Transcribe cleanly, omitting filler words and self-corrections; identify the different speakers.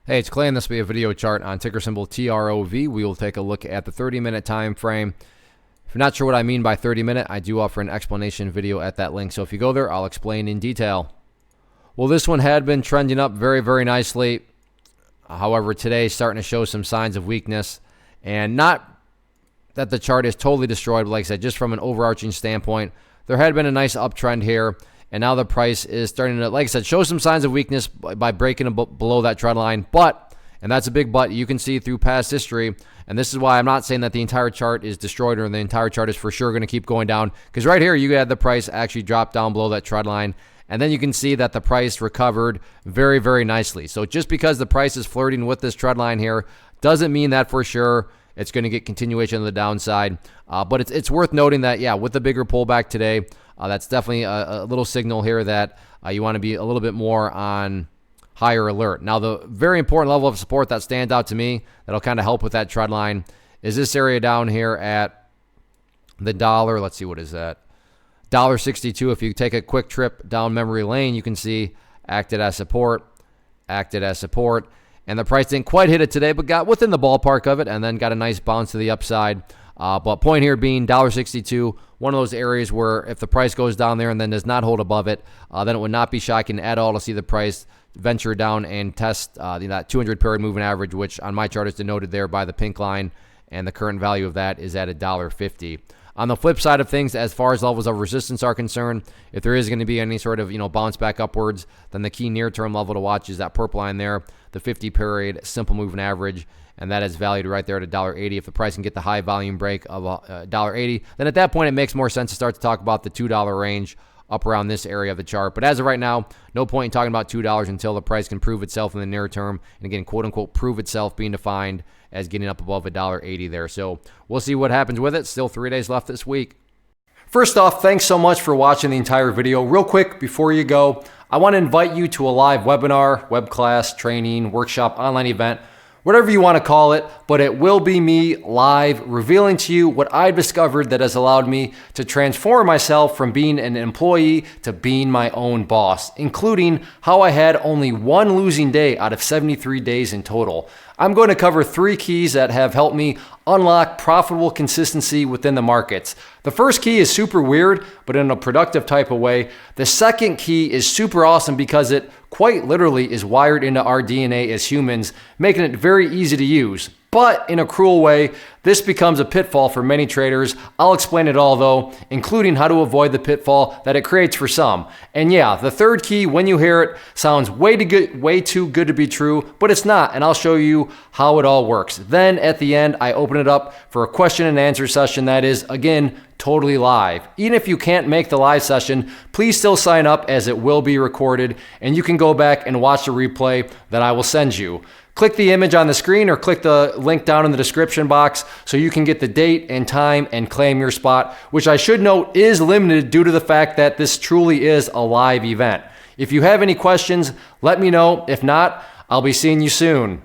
Speaker 1: Hey, it's Clay, and this will be a video chart on ticker symbol TROV. We will take a look at the 30-minute time frame. If you're not sure what I mean by 30-minute, I do offer an explanation video at that link. So if you go there, I'll explain in detail. Well, this one had been trending up very, very nicely. However, today is starting to show some signs of weakness. And not that the chart is totally destroyed, but like I said, just from an overarching standpoint, there had been a nice uptrend here. And now the price is starting to, like I said, show some signs of weakness by breaking below that trend line. But, and that's a big but, you can see through past history, and this is why I'm not saying that the entire chart is destroyed or the entire chart is for sure going to keep going down. Because right here, you had the price actually drop down below that trend line. And then you can see that the price recovered very, very nicely. So just because the price is flirting with this trend line here doesn't mean that for sure it's going to get continuation on the downside. But it's worth noting that, yeah, with the bigger pullback today, that's definitely a little signal here that you want to be a little bit more on higher alert. Now, the very important level of support that stands out to me that'll kind of help with that trend line is this area down here at the dollar. Let's see, what is that? $1.62. If you take a quick trip down memory lane, you can see acted as support, and the price didn't quite hit it today, but got within the ballpark of it, and then got a nice bounce to the upside. But point here being $1.62, one of those areas where if the price goes down there and then does not hold above it, then it would not be shocking at all to see the price venture down and test that 200 period moving average, which on my chart is denoted there by the pink line, and the current value of that is at $1.50. On the flip side of things, as far as levels of resistance are concerned, if there is going to be any sort of bounce back upwards, then the key near-term level to watch is that purple line there, the 50 period simple moving average, and that is valued right there at $1.80. If the price can get the high volume break of $1.80, then at that point it makes more sense to start to talk about the $2 range up around this area of the chart. But as of right now, no point in talking about $2 until the price can prove itself in the near term. And again, quote unquote, prove itself being defined as getting up above $1.80 there. So we'll see what happens with it. Still 3 days left this week. First off, thanks so much for watching the entire video. Real quick, before you go, I want to invite you to a live webinar, web class, training, workshop, online event, whatever you want to call it, but it will be me live revealing to you what I've discovered that has allowed me to transform myself from being an employee to being my own boss, including how I had only one losing day out of 73 days in total. I'm going to cover 3 keys that have helped me unlock profitable consistency within the markets. The first key is super weird, but in a productive type of way. The second key is super awesome because it quite literally is wired into our DNA as humans, making it very easy to use. But in a cruel way, this becomes a pitfall for many traders. I'll explain it all though, including how to avoid the pitfall that it creates for some. And yeah, the third key, when you hear it, sounds way too good to be true, but it's not, and I'll show you how it all works. Then at the end, I open it up for a question and answer session that is, again, totally live. Even if you can't make the live session, please still sign up as it will be recorded, and you can go back and watch the replay that I will send you. Click the image on the screen or click the link down in the description box so you can get the date and time and claim your spot, which I should note is limited due to the fact that this truly is a live event. If you have any questions, let me know. If not, I'll be seeing you soon.